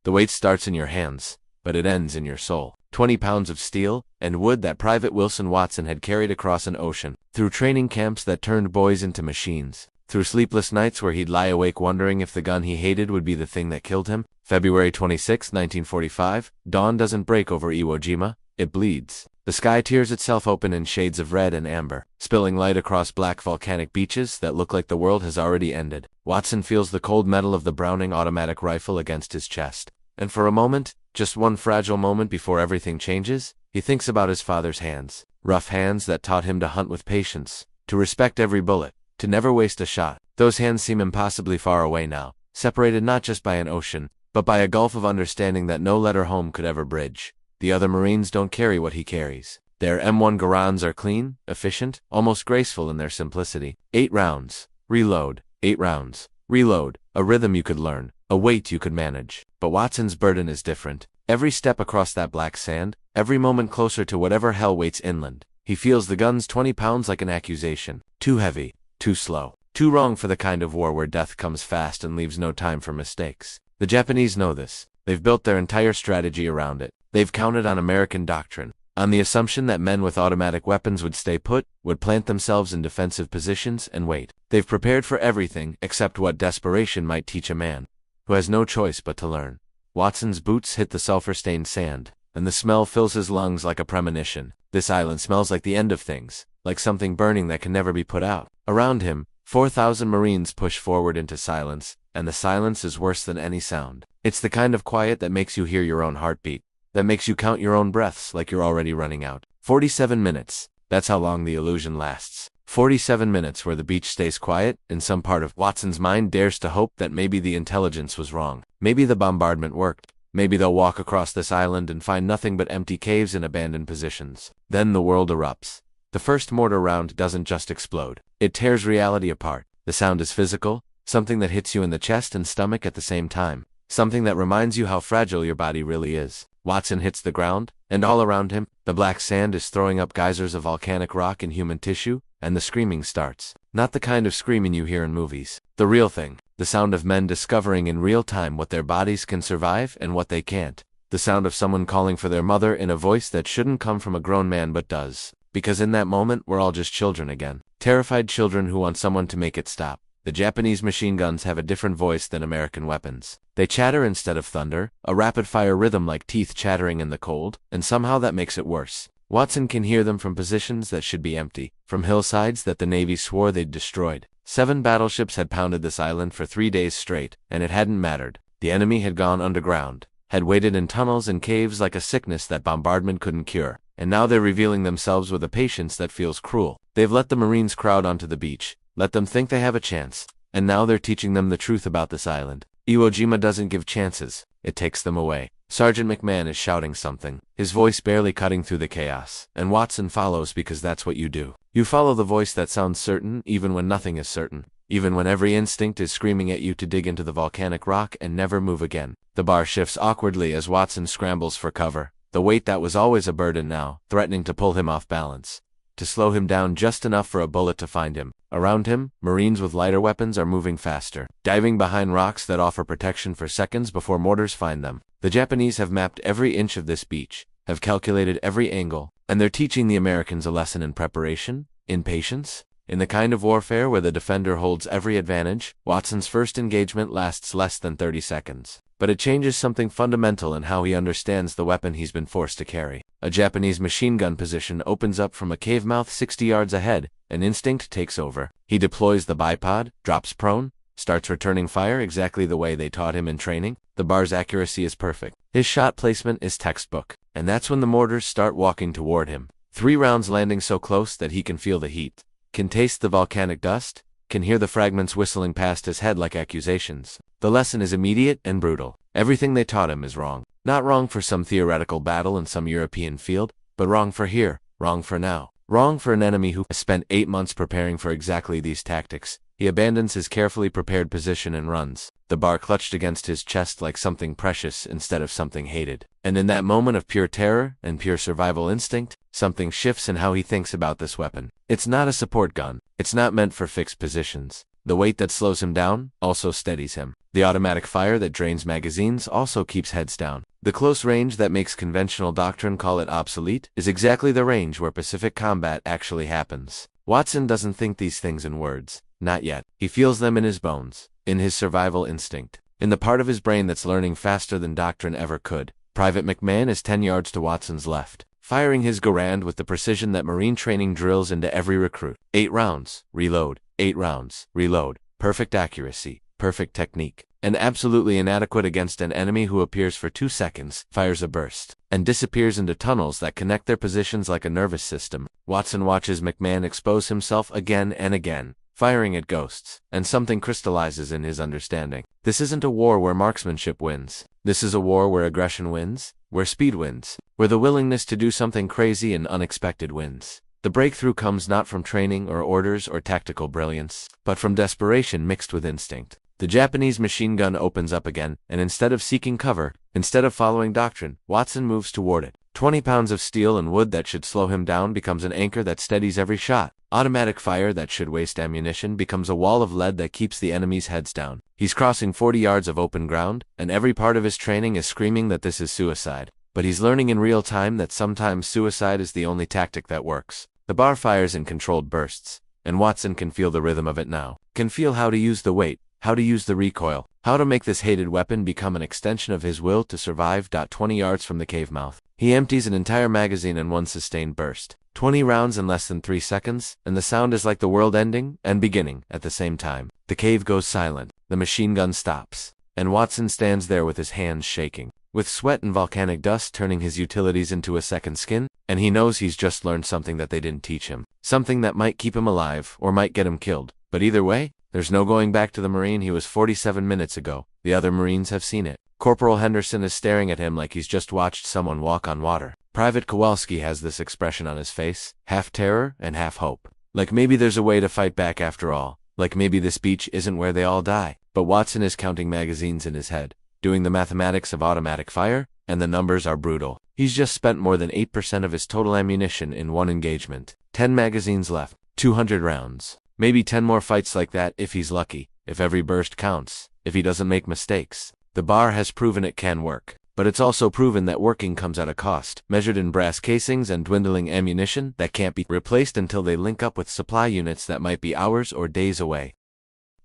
The weight starts in your hands, but it ends in your soul. 20 pounds of steel and wood that Private Wilson Watson had carried across an ocean, through training camps that turned boys into machines, through sleepless nights where he'd lie awake wondering if the gun he hated would be the thing that killed him. February 26, 1945, dawn doesn't break over Iwo Jima, it bleeds. The sky tears itself open in shades of red and amber, spilling light across black volcanic beaches that look like the world has already ended. Watson feels the cold metal of the Browning automatic rifle against his chest. And for a moment, just one fragile moment before everything changes, he thinks about his father's hands. Rough hands that taught him to hunt with patience, to respect every bullet, to never waste a shot. Those hands seem impossibly far away now, separated not just by an ocean, but by a gulf of understanding that no letter home could ever bridge. The other Marines don't carry what he carries. Their M1 Garans are clean, efficient, almost graceful in their simplicity. 8 rounds. Reload. 8 rounds. Reload. A rhythm you could learn. A weight you could manage. But Watson's burden is different. Every step across that black sand, every moment closer to whatever hell waits inland, he feels the gun's 20 pounds like an accusation. Too heavy. Too slow. Too wrong for the kind of war where death comes fast and leaves no time for mistakes. The Japanese know this. They've built their entire strategy around it. They've counted on American doctrine, on the assumption that men with automatic weapons would stay put, would plant themselves in defensive positions and wait. They've prepared for everything except what desperation might teach a man, who has no choice but to learn. Watson's boots hit the sulfur-stained sand, and the smell fills his lungs like a premonition. This island smells like the end of things, like something burning that can never be put out. Around him, 4,000 Marines push forward into silence, and the silence is worse than any sound. It's the kind of quiet that makes you hear your own heartbeat, that makes you count your own breaths like you're already running out. 47 minutes. That's how long the illusion lasts. 47 minutes where the beach stays quiet, and some part of Watson's mind dares to hope that maybe the intelligence was wrong. Maybe the bombardment worked. Maybe they'll walk across this island and find nothing but empty caves and abandoned positions. Then the world erupts. The first mortar round doesn't just explode. It tears reality apart. The sound is physical, something that hits you in the chest and stomach at the same time. Something that reminds you how fragile your body really is. Watson hits the ground, and all around him, the black sand is throwing up geysers of volcanic rock and human tissue, and the screaming starts. Not the kind of screaming you hear in movies. The real thing. The sound of men discovering in real time what their bodies can survive and what they can't. The sound of someone calling for their mother in a voice that shouldn't come from a grown man but does. Because in that moment, we're all just children again. Terrified children who want someone to make it stop. The Japanese machine guns have a different voice than American weapons. They chatter instead of thunder, a rapid-fire rhythm like teeth chattering in the cold, and somehow that makes it worse. Watson can hear them from positions that should be empty, from hillsides that the Navy swore they'd destroyed. 7 battleships had pounded this island for 3 days straight, and it hadn't mattered. The enemy had gone underground, had waited in tunnels and caves like a sickness that bombardment couldn't cure, and now they're revealing themselves with a patience that feels cruel. They've let the Marines crowd onto the beach, let them think they have a chance, and now they're teaching them the truth about this island. Iwo Jima doesn't give chances, it takes them away. Sergeant McMahon is shouting something, his voice barely cutting through the chaos, and Watson follows because that's what you do. You follow the voice that sounds certain even when nothing is certain, even when every instinct is screaming at you to dig into the volcanic rock and never move again. The bar shifts awkwardly as Watson scrambles for cover, the weight that was always a burden now, threatening to pull him off balance, to slow him down just enough for a bullet to find him. Around him, Marines with lighter weapons are moving faster, diving behind rocks that offer protection for seconds before mortars find them. The Japanese have mapped every inch of this beach, have calculated every angle, and they're teaching the Americans a lesson in preparation, in patience, in the kind of warfare where the defender holds every advantage. Watson's first engagement lasts less than 30 seconds. But it changes something fundamental in how he understands the weapon he's been forced to carry. A Japanese machine gun position opens up from a cave mouth 60 yards ahead, and instinct takes over. He deploys the bipod, drops prone, starts returning fire exactly the way they taught him in training. The bar's accuracy is perfect. His shot placement is textbook. And that's when the mortars start walking toward him. 3 rounds landing so close that he can feel the heat, can taste the volcanic dust, can hear the fragments whistling past his head like accusations. The lesson is immediate and brutal. Everything they taught him is wrong. Not wrong for some theoretical battle in some European field, but wrong for here, wrong for now. Wrong for an enemy who has spent 8 months preparing for exactly these tactics. He abandons his carefully prepared position and runs, the bar clutched against his chest like something precious instead of something hated. And in that moment of pure terror and pure survival instinct, something shifts in how he thinks about this weapon. It's not a support gun. It's not meant for fixed positions. The weight that slows him down also steadies him. The automatic fire that drains magazines also keeps heads down. The close range that makes conventional doctrine call it obsolete is exactly the range where Pacific combat actually happens. Watson doesn't think these things in words. Not yet. He feels them in his bones, in his survival instinct, in the part of his brain that's learning faster than doctrine ever could. Private McMahon is 10 yards to Watson's left, firing his Garand with the precision that Marine training drills into every recruit. 8 rounds, reload. 8 rounds, reload. Perfect accuracy, perfect technique, and absolutely inadequate against an enemy who appears for 2 seconds, fires a burst, and disappears into tunnels that connect their positions like a nervous system. Watson watches McMahon expose himself again and again, firing at ghosts, and something crystallizes in his understanding. This isn't a war where marksmanship wins. This is a war where aggression wins, where speed wins, where the willingness to do something crazy and unexpected wins. The breakthrough comes not from training or orders or tactical brilliance, but from desperation mixed with instinct. The Japanese machine gun opens up again, and instead of seeking cover, instead of following doctrine, Watson moves toward it. 20 pounds of steel and wood that should slow him down becomes an anchor that steadies every shot. Automatic fire that should waste ammunition becomes a wall of lead that keeps the enemy's heads down. He's crossing 40 yards of open ground, and every part of his training is screaming that this is suicide. But he's learning in real time that sometimes suicide is the only tactic that works. The bar fires in controlled bursts, and Watson can feel the rhythm of it now. Can feel how to use the weight, how to use the recoil, how to make this hated weapon become an extension of his will to survive. 20 yards from the cave mouth, he empties an entire magazine in one sustained burst. 20 rounds in less than 3 seconds, and the sound is like the world ending and beginning at the same time. The cave goes silent, the machine gun stops, and Watson stands there with his hands shaking, with sweat and volcanic dust turning his utilities into a second skin, and he knows he's just learned something that they didn't teach him. Something that might keep him alive, or might get him killed. But either way, there's no going back to the Marine he was 47 minutes ago. The other Marines have seen it. Corporal Henderson is staring at him like he's just watched someone walk on water. Private Kowalski has this expression on his face, half terror and half hope. Like maybe there's a way to fight back after all. Like maybe this beach isn't where they all die. But Watson is counting magazines in his head, doing the mathematics of automatic fire, and the numbers are brutal. He's just spent more than 8% of his total ammunition in one engagement. 10 magazines left, 200 rounds. Maybe 10 more fights like that if he's lucky, if every burst counts, if he doesn't make mistakes. The bar has proven it can work, but it's also proven that working comes at a cost, measured in brass casings and dwindling ammunition that can't be replaced until they link up with supply units that might be hours or days away.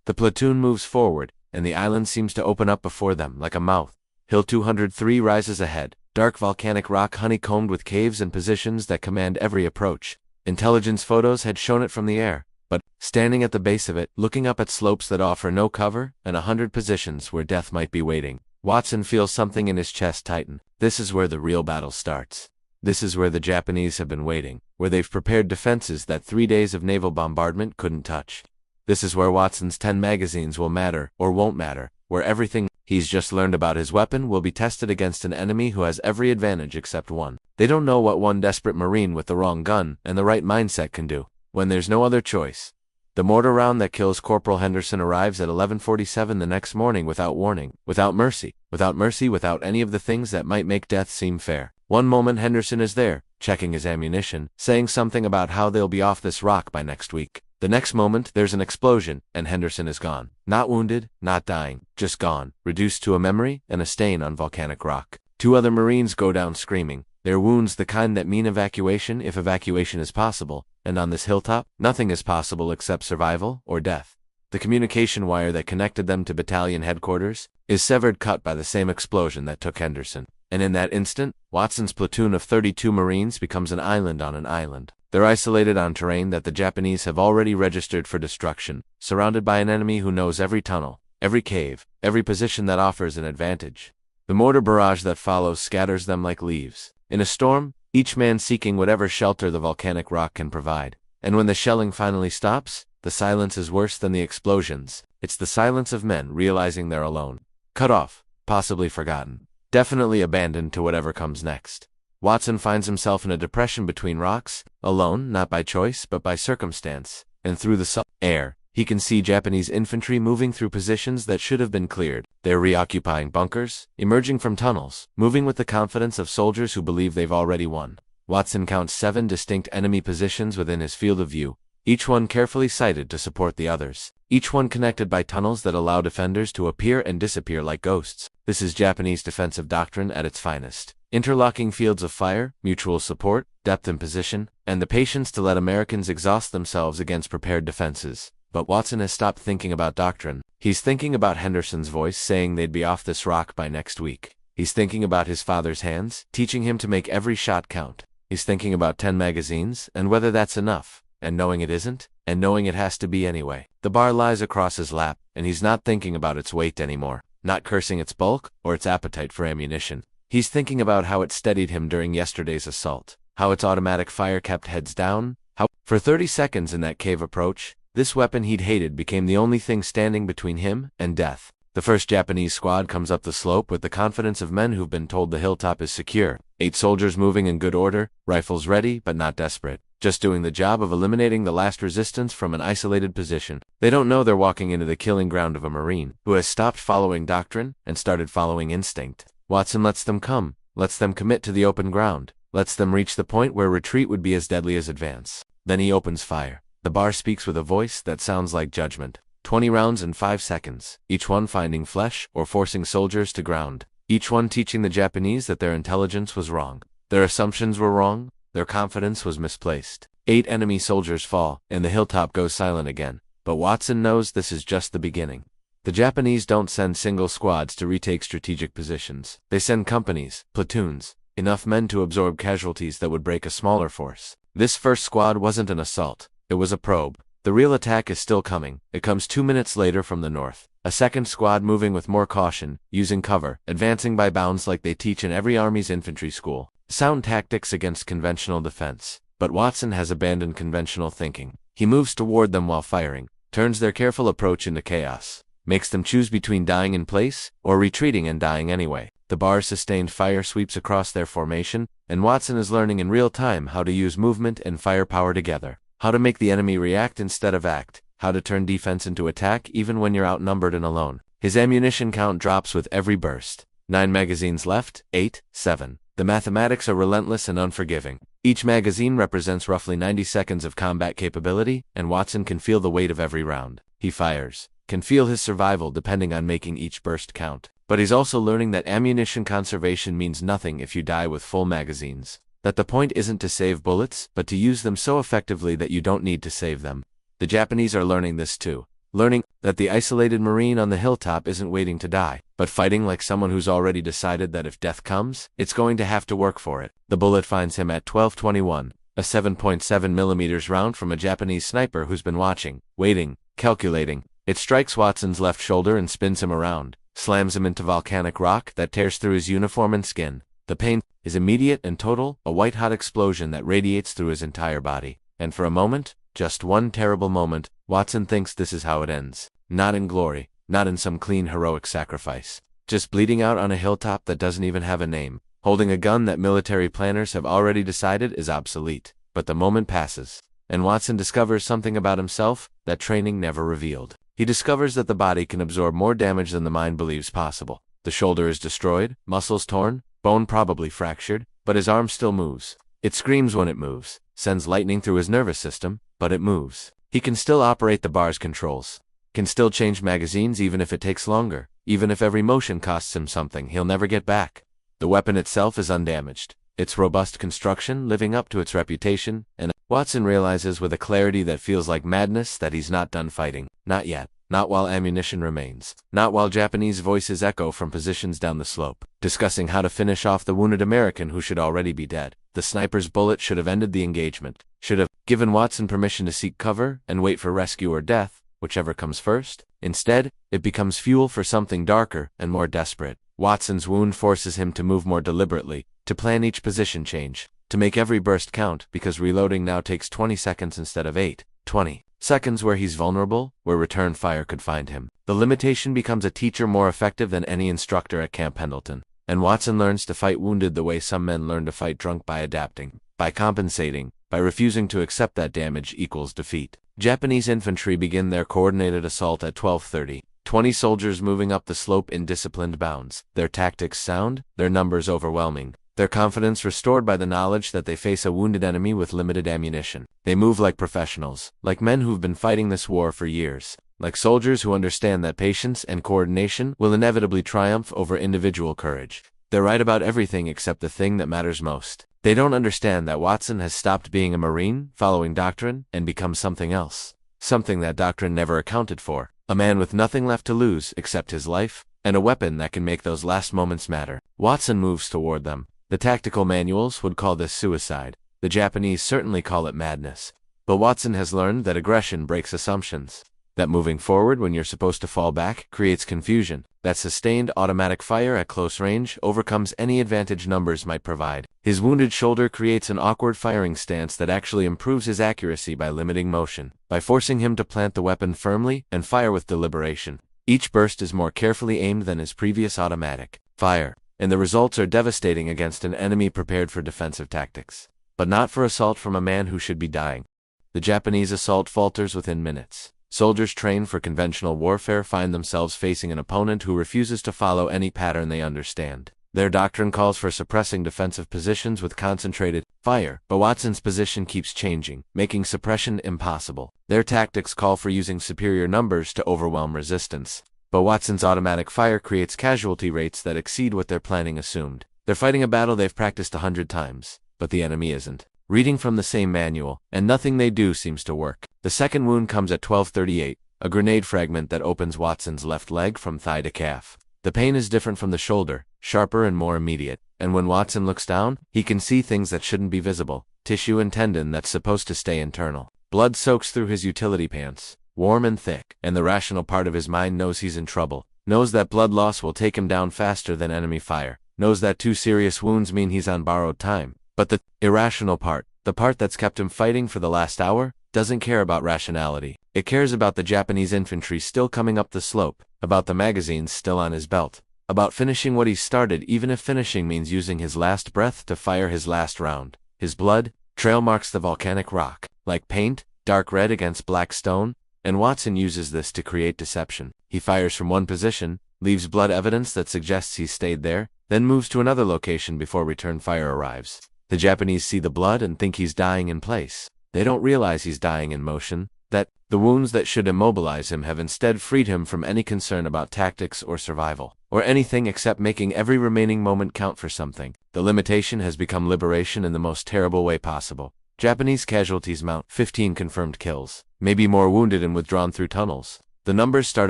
The platoon moves forward, and the island seems to open up before them like a mouth. Hill 203 rises ahead, dark volcanic rock honeycombed with caves and positions that command every approach. Intelligence photos had shown it from the air, but, standing at the base of it, looking up at slopes that offer no cover, and 100 positions where death might be waiting, Watson feels something in his chest tighten. This is where the real battle starts. This is where the Japanese have been waiting, where they've prepared defenses that 3 days of naval bombardment couldn't touch. This is where Watson's 10 magazines will matter, or won't matter, where everything he's just learned about his weapon will be tested against an enemy who has every advantage except one. They don't know what one desperate Marine with the wrong gun and the right mindset can do, when there's no other choice. The mortar round that kills Corporal Henderson arrives at 11:47 the next morning without warning, without mercy, without any of the things that might make death seem fair. One moment Henderson is there, checking his ammunition, saying something about how they'll be off this rock by next week. The next moment, there's an explosion, and Henderson is gone. Not wounded, not dying, just gone, reduced to a memory and a stain on volcanic rock. 2 other Marines go down screaming, their wounds the kind that mean evacuation if evacuation is possible, and on this hilltop, nothing is possible except survival or death. The communication wire that connected them to battalion headquarters is severed cut by the same explosion that took Henderson. And in that instant, Watson's platoon of 32 Marines becomes an island on an island. They're isolated on terrain that the Japanese have already registered for destruction, surrounded by an enemy who knows every tunnel, every cave, every position that offers an advantage. The mortar barrage that follows scatters them like leaves. In a storm, each man seeking whatever shelter the volcanic rock can provide. And when the shelling finally stops, the silence is worse than the explosions. It's the silence of men realizing they're alone. Cut off, possibly forgotten, definitely abandoned to whatever comes next. Watson finds himself in a depression between rocks, alone, not by choice, but by circumstance, and through the air, he can see Japanese infantry moving through positions that should have been cleared. They're reoccupying bunkers, emerging from tunnels, moving with the confidence of soldiers who believe they've already won. Watson counts 7 distinct enemy positions within his field of view. each one carefully sited to support the others, each one connected by tunnels that allow defenders to appear and disappear like ghosts. This is Japanese defensive doctrine at its finest. Interlocking fields of fire, mutual support, depth in position, and the patience to let Americans exhaust themselves against prepared defenses. But Watson has stopped thinking about doctrine. He's thinking about Henderson's voice saying they'd be off this rock by next week. He's thinking about his father's hands, teaching him to make every shot count. He's thinking about 10 magazines, and whether that's enough, and knowing it isn't, and knowing it has to be anyway. The bar lies across his lap, and he's not thinking about its weight anymore, not cursing its bulk or its appetite for ammunition. He's thinking about how it steadied him during yesterday's assault, how its automatic fire kept heads down, how, for 30 seconds in that cave approach, this weapon he'd hated became the only thing standing between him and death. The first Japanese squad comes up the slope with the confidence of men who've been told the hilltop is secure. 8 soldiers moving in good order, rifles ready but not desperate, just doing the job of eliminating the last resistance from an isolated position. They don't know they're walking into the killing ground of a Marine who has stopped following doctrine and started following instinct. Watson lets them come, lets them commit to the open ground, lets them reach the point where retreat would be as deadly as advance. Then he opens fire. The bar speaks with a voice that sounds like judgment. 20 rounds in 5 seconds, each one finding flesh or forcing soldiers to ground. Each one teaching the Japanese that their intelligence was wrong. Their assumptions were wrong, their confidence was misplaced. 8 enemy soldiers fall, and the hilltop goes silent again. But Watson knows this is just the beginning. The Japanese don't send single squads to retake strategic positions. They send companies, platoons, enough men to absorb casualties that would break a smaller force. This first squad wasn't an assault, it was a probe. The real attack is still coming. It comes 2 minutes later from the north. A second squad moving with more caution, using cover, advancing by bounds like they teach in every army's infantry school. Sound tactics against conventional defense. But Watson has abandoned conventional thinking. He moves toward them while firing, turns their careful approach into chaos, makes them choose between dying in place or retreating and dying anyway. The bar's sustained fire sweeps across their formation, and Watson is learning in real time how to use movement and firepower together. How to make the enemy react instead of act, how to turn defense into attack even when you're outnumbered and alone. His ammunition count drops with every burst. 9 magazines left, 8, 7. The mathematics are relentless and unforgiving. Each magazine represents roughly 90 seconds of combat capability, and Watson can feel the weight of every round. He fires, can feel his survival depending on making each burst count. But he's also learning that ammunition conservation means nothing if you die with full magazines. That the point isn't to save bullets, but to use them so effectively that you don't need to save them. The Japanese are learning this too. Learning that the isolated Marine on the hilltop isn't waiting to die, but fighting like someone who's already decided that if death comes, it's going to have to work for it. The bullet finds him at 12:21, a 7.7mm round from a Japanese sniper who's been watching, waiting, calculating. It strikes Watson's left shoulder and spins him around, slams him into volcanic rock that tears through his uniform and skin. The pain is immediate and total, a white-hot explosion that radiates through his entire body. And for a moment, just one terrible moment, Watson thinks this is how it ends. Not in glory, not in some clean heroic sacrifice. Just bleeding out on a hilltop that doesn't even have a name, holding a gun that military planners have already decided is obsolete. But the moment passes, and Watson discovers something about himself that training never revealed. He discovers that the body can absorb more damage than the mind believes possible. The shoulder is destroyed, muscles torn, bone probably fractured, but his arm still moves. It screams when it moves, sends lightning through his nervous system, but it moves. He can still operate the bar's controls, can still change magazines even if it takes longer, even if every motion costs him something he'll never get back. The weapon itself is undamaged, its robust construction living up to its reputation, and Watson realizes with a clarity that feels like madness that he's not done fighting. Not yet. Not while ammunition remains. Not while Japanese voices echo from positions down the slope, discussing how to finish off the wounded American who should already be dead. The sniper's bullet should have ended the engagement, should have given Watson permission to seek cover and wait for rescue or death, whichever comes first. Instead, it becomes fuel for something darker and more desperate. Watson's wound forces him to move more deliberately, to plan each position change, to make every burst count because reloading now takes 20 seconds instead of 8, 20. Seconds where he's vulnerable, where return fire could find him. The limitation becomes a teacher more effective than any instructor at Camp Pendleton. And Watson learns to fight wounded the way some men learn to fight drunk, by adapting, by compensating, by refusing to accept that damage equals defeat. Japanese infantry begin their coordinated assault at 12:30. 20 soldiers moving up the slope in disciplined bounds. Their tactics sound, their numbers overwhelming. their confidence restored by the knowledge that they face a wounded enemy with limited ammunition. They move like professionals, like men who've been fighting this war for years, like soldiers who understand that patience and coordination will inevitably triumph over individual courage. They're right about everything except the thing that matters most. They don't understand that Watson has stopped being a Marine, following doctrine, and become something else. Something that doctrine never accounted for. A man with nothing left to lose except his life, and a weapon that can make those last moments matter. Watson moves toward them. The tactical manuals would call this suicide. The Japanese certainly call it madness. But Watson has learned that aggression breaks assumptions. That moving forward when you're supposed to fall back creates confusion. That sustained automatic fire at close range overcomes any advantage numbers might provide. His wounded shoulder creates an awkward firing stance that actually improves his accuracy by limiting motion, by forcing him to plant the weapon firmly and fire with deliberation. Each burst is more carefully aimed than his previous automatic fire, and the results are devastating against an enemy prepared for defensive tactics, but not for assault from a man who should be dying. The Japanese assault falters within minutes. Soldiers trained for conventional warfare find themselves facing an opponent who refuses to follow any pattern they understand. Their doctrine calls for suppressing defensive positions with concentrated fire, but Watson's position keeps changing, making suppression impossible. Their tactics call for using superior numbers to overwhelm resistance, but Watson's automatic fire creates casualty rates that exceed what their planning assumed. They're fighting a battle they've practiced 100 times, but the enemy isn't. Reading from the same manual, and nothing they do seems to work. The second wound comes at 12:38, a grenade fragment that opens Watson's left leg from thigh to calf. The pain is different from the shoulder, sharper and more immediate, and when Watson looks down, he can see things that shouldn't be visible, tissue and tendon that's supposed to stay internal. Blood soaks through his utility pants, warm and thick, and the rational part of his mind knows he's in trouble, knows that blood loss will take him down faster than enemy fire, knows that 2 serious wounds mean he's on borrowed time. But the irrational part, the part that's kept him fighting for the last hour, doesn't care about rationality. It cares about the Japanese infantry still coming up the slope, about the magazines still on his belt, about finishing what he started even if finishing means using his last breath to fire his last round. His blood trail marks the volcanic rock, like paint, dark red against black stone, and Watson uses this to create deception. He fires from one position, leaves blood evidence that suggests he stayed there, then moves to another location before return fire arrives. The Japanese see the blood and think he's dying in place. They don't realize he's dying in motion, that the wounds that should immobilize him have instead freed him from any concern about tactics or survival, or anything except making every remaining moment count for something. The limitation has become liberation in the most terrible way possible. Japanese casualties mount 15 confirmed kills, maybe more wounded and withdrawn through tunnels. The numbers start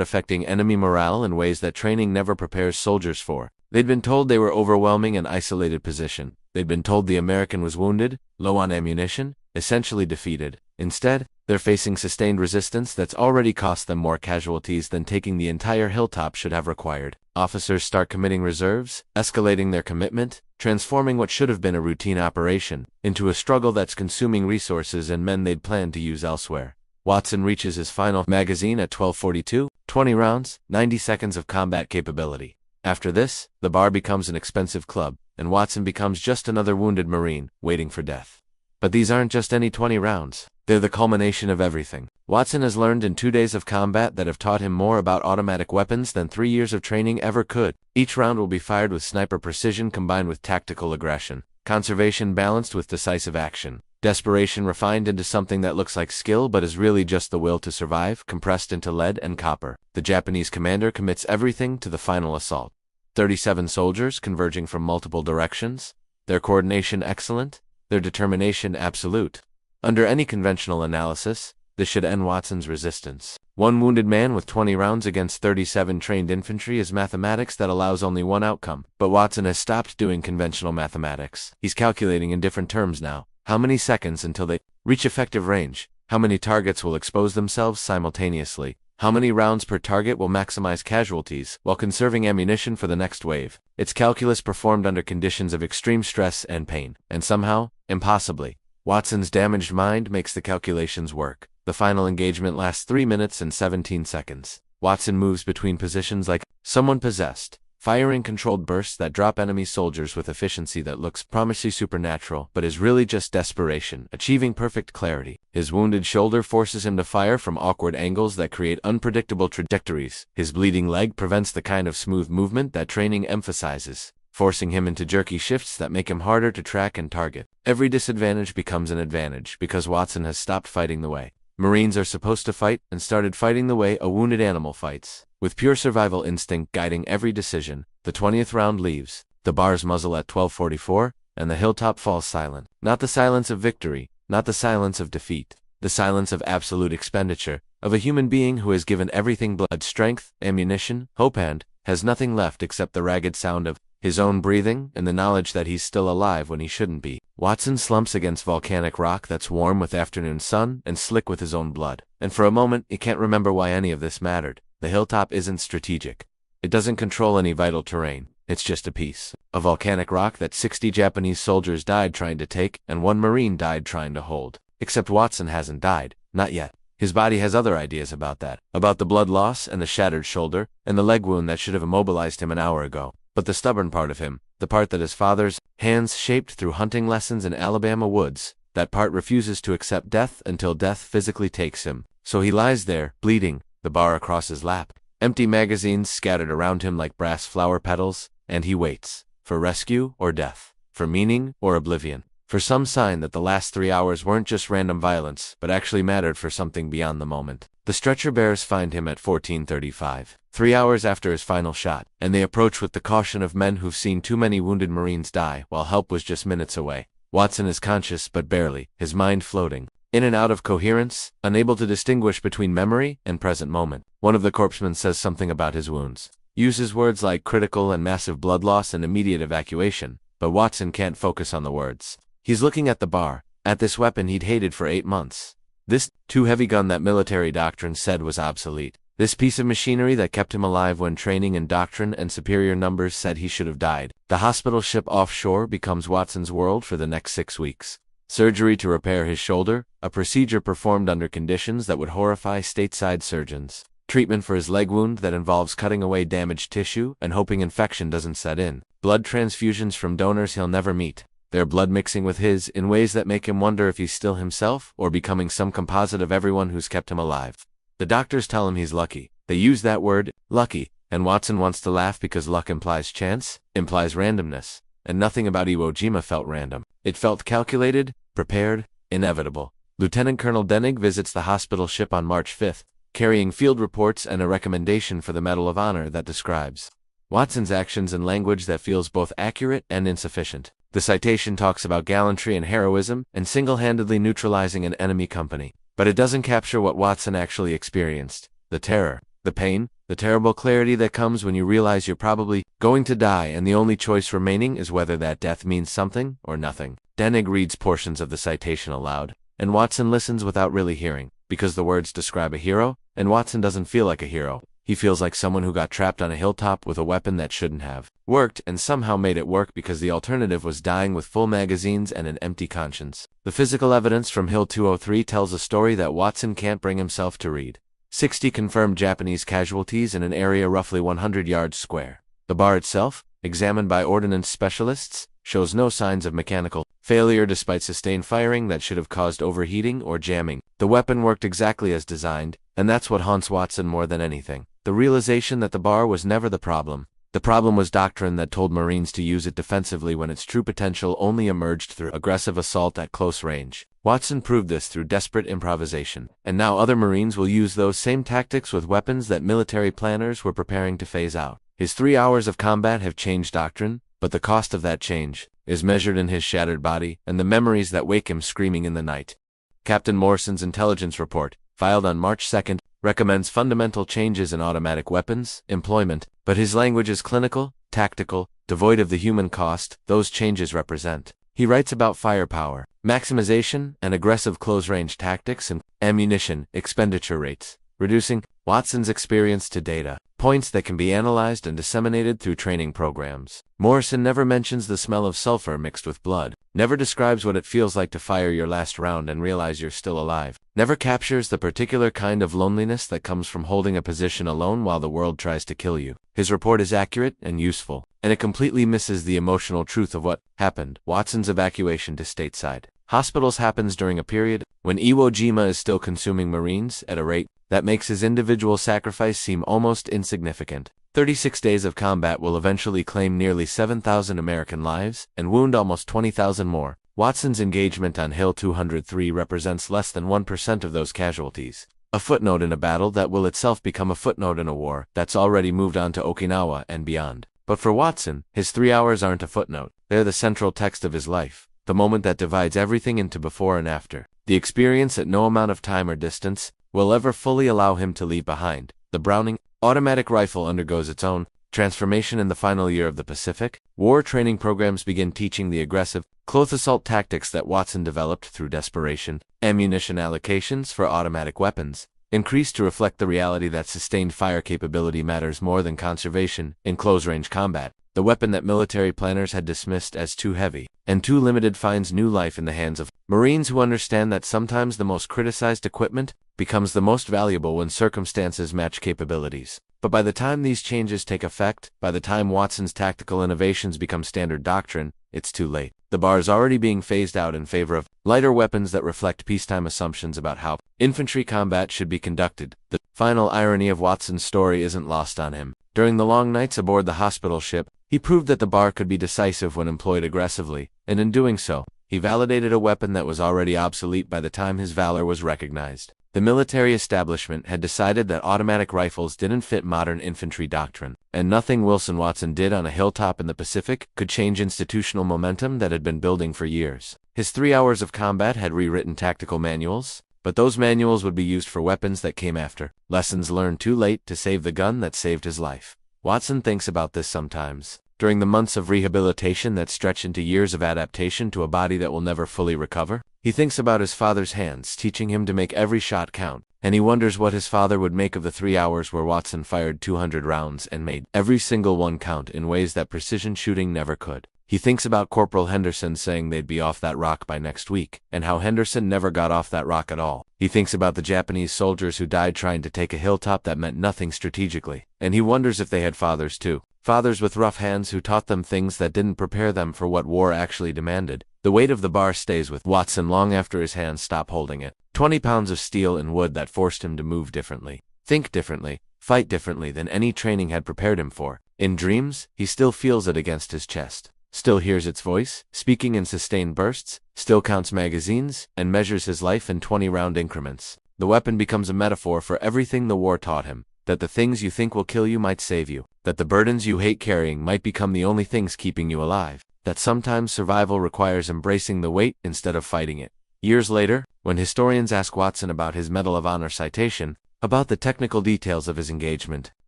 affecting enemy morale in ways that training never prepares soldiers for. They'd been told they were overwhelming an isolated position. They'd been told the American was wounded, low on ammunition, essentially defeated. Instead, they're facing sustained resistance that's already cost them more casualties than taking the entire hilltop should have required. Officers start committing reserves, escalating their commitment, transforming what should have been a routine operation into a struggle that's consuming resources and men they'd planned to use elsewhere. Watson reaches his final magazine at 12:42, 20 rounds, 90 seconds of combat capability. After this, the bar becomes an expensive club, and Watson becomes just another wounded Marine, waiting for death. But these aren't just any 20 rounds. They're the culmination of everything. Watson has learned in 2 days of combat that have taught him more about automatic weapons than 3 years of training ever could. Each round will be fired with sniper precision combined with tactical aggression, conservation balanced with decisive action, desperation refined into something that looks like skill but is really just the will to survive, compressed into lead and copper. The Japanese commander commits everything to the final assault. 37 soldiers converging from multiple directions, their coordination excellent, their determination absolute. Under any conventional analysis, this should end Watson's resistance. One wounded man with 20 rounds against 37 trained infantry is mathematics that allows only one outcome. But Watson has stopped doing conventional mathematics. He's calculating in different terms now. How many seconds until they reach effective range? How many targets will expose themselves simultaneously? How many rounds per target will maximize casualties while conserving ammunition for the next wave? It's calculus performed under conditions of extreme stress and pain. And somehow, impossibly, Watson's damaged mind makes the calculations work. The final engagement lasts 3 minutes and 17 seconds. Watson moves between positions like someone possessed, firing controlled bursts that drop enemy soldiers with efficiency that looks promisingly supernatural, but is really just desperation, achieving perfect clarity. His wounded shoulder forces him to fire from awkward angles that create unpredictable trajectories. His bleeding leg prevents the kind of smooth movement that training emphasizes. forcing him into jerky shifts that make him harder to track and target. Every disadvantage becomes an advantage because Watson has stopped fighting the way Marines are supposed to fight and started fighting the way a wounded animal fights. With pure survival instinct guiding every decision, the 20th round leaves, the bar's muzzle at 12:44, and the hilltop falls silent. Not the silence of victory, not the silence of defeat, the silence of absolute expenditure, of a human being who has given everything: blood, strength, ammunition, hope, and has nothing left except the ragged sound of his own breathing and the knowledge that he's still alive when he shouldn't be. Watson slumps against volcanic rock that's warm with afternoon sun and slick with his own blood. And for a moment, he can't remember why any of this mattered. The hilltop isn't strategic. It doesn't control any vital terrain. It's just a piece of volcanic rock that 60 Japanese soldiers died trying to take and 1 Marine died trying to hold. Except Watson hasn't died. Not yet. His body has other ideas about that. About the blood loss and the shattered shoulder and the leg wound that should have immobilized him an hour ago. But the stubborn part of him, the part that his father's hands shaped through hunting lessons in Alabama woods, that part refuses to accept death until death physically takes him. So he lies there, bleeding, the bar across his lap, empty magazines scattered around him like brass flower petals, and he waits. For rescue or death. For meaning or oblivion. For some sign that the last 3 hours weren't just random violence, but actually mattered for something beyond the moment. The stretcher bearers find him at 14:35, 3 hours after his final shot, and they approach with the caution of men who've seen too many wounded Marines die while help was just minutes away. Watson is conscious but barely, his mind floating, in and out of coherence, unable to distinguish between memory and present moment. One of the corpsmen says something about his wounds, uses words like critical and massive blood loss and immediate evacuation, but Watson can't focus on the words. He's looking at the bar, at this weapon he'd hated for 8 months. This too-heavy gun that military doctrine said was obsolete. This piece of machinery that kept him alive when training and doctrine and superior numbers said he should have died. The hospital ship offshore becomes Watson's world for the next 6 weeks. Surgery to repair his shoulder, a procedure performed under conditions that would horrify stateside surgeons. Treatment for his leg wound that involves cutting away damaged tissue and hoping infection doesn't set in. Blood transfusions from donors he'll never meet. Their blood mixing with his in ways that make him wonder if he's still himself or becoming some composite of everyone who's kept him alive. The doctors tell him he's lucky. They use that word, lucky, and Watson wants to laugh because luck implies chance, implies randomness, and nothing about Iwo Jima felt random. It felt calculated, prepared, inevitable. Lieutenant Colonel Denig visits the hospital ship on March 5th, carrying field reports and a recommendation for the Medal of Honor that describes Watson's actions in language that feels both accurate and insufficient. The citation talks about gallantry and heroism and single-handedly neutralizing an enemy company. But it doesn't capture what Watson actually experienced. The terror, the pain, the terrible clarity that comes when you realize you're probably going to die and the only choice remaining is whether that death means something or nothing. Denig reads portions of the citation aloud, and Watson listens without really hearing, because the words describe a hero, and Watson doesn't feel like a hero. He feels like someone who got trapped on a hilltop with a weapon that shouldn't have worked and somehow made it work because the alternative was dying with full magazines and an empty conscience. The physical evidence from Hill 203 tells a story that Watson can't bring himself to read. 60 confirmed Japanese casualties in an area roughly 100 yards square. The bar itself, examined by ordnance specialists, shows no signs of mechanical failure despite sustained firing that should have caused overheating or jamming. The weapon worked exactly as designed, and that's what haunts Watson more than anything. The realization that the bar was never the problem. The problem was doctrine that told Marines to use it defensively when its true potential only emerged through aggressive assault at close range. Watson proved this through desperate improvisation, and now other Marines will use those same tactics with weapons that military planners were preparing to phase out. His 3 hours of combat have changed doctrine, but the cost of that change is measured in his shattered body and the memories that wake him screaming in the night. Captain Morrison's intelligence report, filed on March 2nd, recommends fundamental changes in automatic weapons employment, but his language is clinical, tactical, devoid of the human cost those changes represent. He writes about firepower, maximization, and aggressive close-range tactics and ammunition expenditure rates, reducing Watson's experience to data, points that can be analyzed and disseminated through training programs. Morrison never mentions the smell of sulfur mixed with blood, never describes what it feels like to fire your last round and realize you're still alive, never captures the particular kind of loneliness that comes from holding a position alone while the world tries to kill you. His report is accurate and useful, and it completely misses the emotional truth of what happened. Watson's evacuation to stateside hospitals happens during a period when Iwo Jima is still consuming Marines at a rate that makes his individual sacrifice seem almost insignificant. 36 days of combat will eventually claim nearly 7,000 American lives and wound almost 20,000 more. Watson's engagement on Hill 203 represents less than 1% of those casualties. A footnote in a battle that will itself become a footnote in a war that's already moved on to Okinawa and beyond. But for Watson, his 3 hours aren't a footnote. They're the central text of his life, the moment that divides everything into before and after. The experience that no amount of time or distance will ever fully allow him to leave behind. The Browning automatic rifle undergoes its own transformation in the final year of the Pacific. War training programs begin teaching the aggressive, close assault tactics that Watson developed through desperation. Ammunition allocations for automatic weapons increased to reflect the reality that sustained fire capability matters more than conservation in close-range combat. The weapon that military planners had dismissed as too heavy and too limited finds new life in the hands of Marines who understand that sometimes the most criticized equipment becomes the most valuable when circumstances match capabilities. But by the time these changes take effect, by the time Watson's tactical innovations become standard doctrine, it's too late. The bar is already being phased out in favor of lighter weapons that reflect peacetime assumptions about how infantry combat should be conducted. The final irony of Watson's story isn't lost on him. During the long nights aboard the hospital ship, he proved that the bar could be decisive when employed aggressively, and in doing so, he validated a weapon that was already obsolete by the time his valor was recognized. The military establishment had decided that automatic rifles didn't fit modern infantry doctrine, and nothing Wilson Watson did on a hilltop in the Pacific could change institutional momentum that had been building for years. His 3 hours of combat had rewritten tactical manuals, but those manuals would be used for weapons that came after. Lessons learned too late to save the gun that saved his life. Watson thinks about this sometimes. During the months of rehabilitation that stretch into years of adaptation to a body that will never fully recover, he thinks about his father's hands teaching him to make every shot count, and he wonders what his father would make of the 3 hours where Watson fired 200 rounds and made every single one count in ways that precision shooting never could. He thinks about Corporal Henderson saying they'd be off that rock by next week, and how Henderson never got off that rock at all. He thinks about the Japanese soldiers who died trying to take a hilltop that meant nothing strategically, and he wonders if they had fathers too. Fathers with rough hands who taught them things that didn't prepare them for what war actually demanded. The weight of the bar stays with Watson long after his hands stop holding it. 20 pounds of steel and wood that forced him to move differently, think differently, fight differently than any training had prepared him for. In dreams, he still feels it against his chest, still hears its voice, speaking in sustained bursts, still counts magazines, and measures his life in 20-round increments. The weapon becomes a metaphor for everything the war taught him. That the things you think will kill you might save you, that the burdens you hate carrying might become the only things keeping you alive, that sometimes survival requires embracing the weight instead of fighting it. Years later, when historians ask Watson about his Medal of Honor citation, about the technical details of his engagement,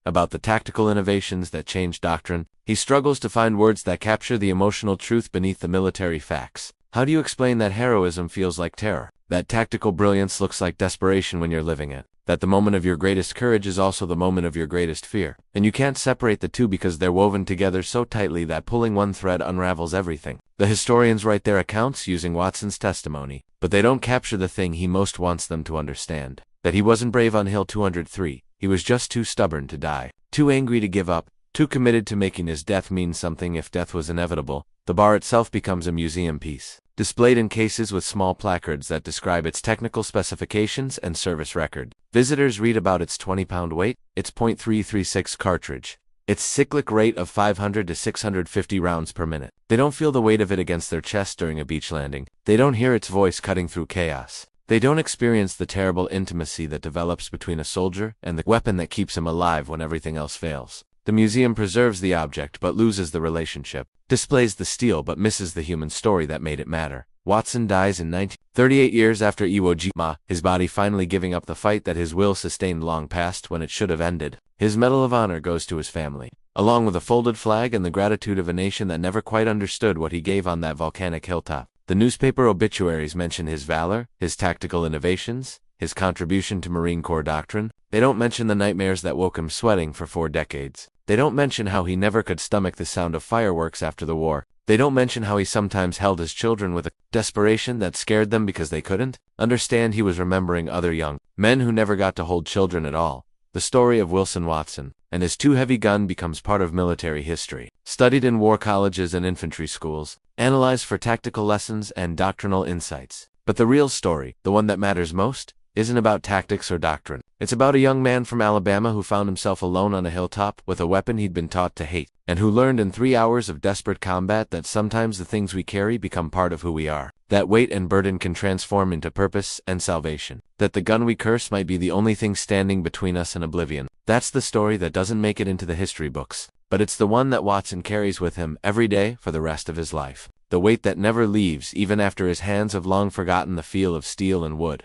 about the tactical innovations that changed doctrine, he struggles to find words that capture the emotional truth beneath the military facts. How do you explain that heroism feels like terror? That tactical brilliance looks like desperation when you're living it? That the moment of your greatest courage is also the moment of your greatest fear, and you can't separate the two because they're woven together so tightly that pulling one thread unravels everything. The historians write their accounts using Watson's testimony, but they don't capture the thing he most wants them to understand. That he wasn't brave on Hill 203, he was just too stubborn to die, too angry to give up, too committed to making his death mean something if death was inevitable. The bar itself becomes a museum piece, displayed in cases with small placards that describe its technical specifications and service record. Visitors read about its 20-pound weight, its .336 cartridge, its cyclic rate of 500 to 650 rounds per minute. They don't feel the weight of it against their chest during a beach landing. They don't hear its voice cutting through chaos. They don't experience the terrible intimacy that develops between a soldier and the weapon that keeps him alive when everything else fails. The museum preserves the object but loses the relationship, displays the steel but misses the human story that made it matter. Watson dies in 38 years after Iwo Jima, his body finally giving up the fight that his will sustained long past when it should have ended. His Medal of Honor goes to his family, along with a folded flag and the gratitude of a nation that never quite understood what he gave on that volcanic hilltop. The newspaper obituaries mention his valor, his tactical innovations, his contribution to Marine Corps doctrine. They don't mention the nightmares that woke him sweating for 4 decades. They don't mention how he never could stomach the sound of fireworks after the war. They don't mention how he sometimes held his children with a desperation that scared them because they couldn't understand he was remembering other young men who never got to hold children at all. The story of Wilson Watson and his too-heavy gun becomes part of military history, studied in war colleges and infantry schools, analyzed for tactical lessons and doctrinal insights. But the real story, the one that matters most, isn't about tactics or doctrine. It's about a young man from Alabama who found himself alone on a hilltop with a weapon he'd been taught to hate, and who learned in 3 hours of desperate combat that sometimes the things we carry become part of who we are, that weight and burden can transform into purpose and salvation, that the gun we curse might be the only thing standing between us and oblivion. That's the story that doesn't make it into the history books, but it's the one that Watson carries with him every day for the rest of his life. The weight that never leaves even after his hands have long forgotten the feel of steel and wood.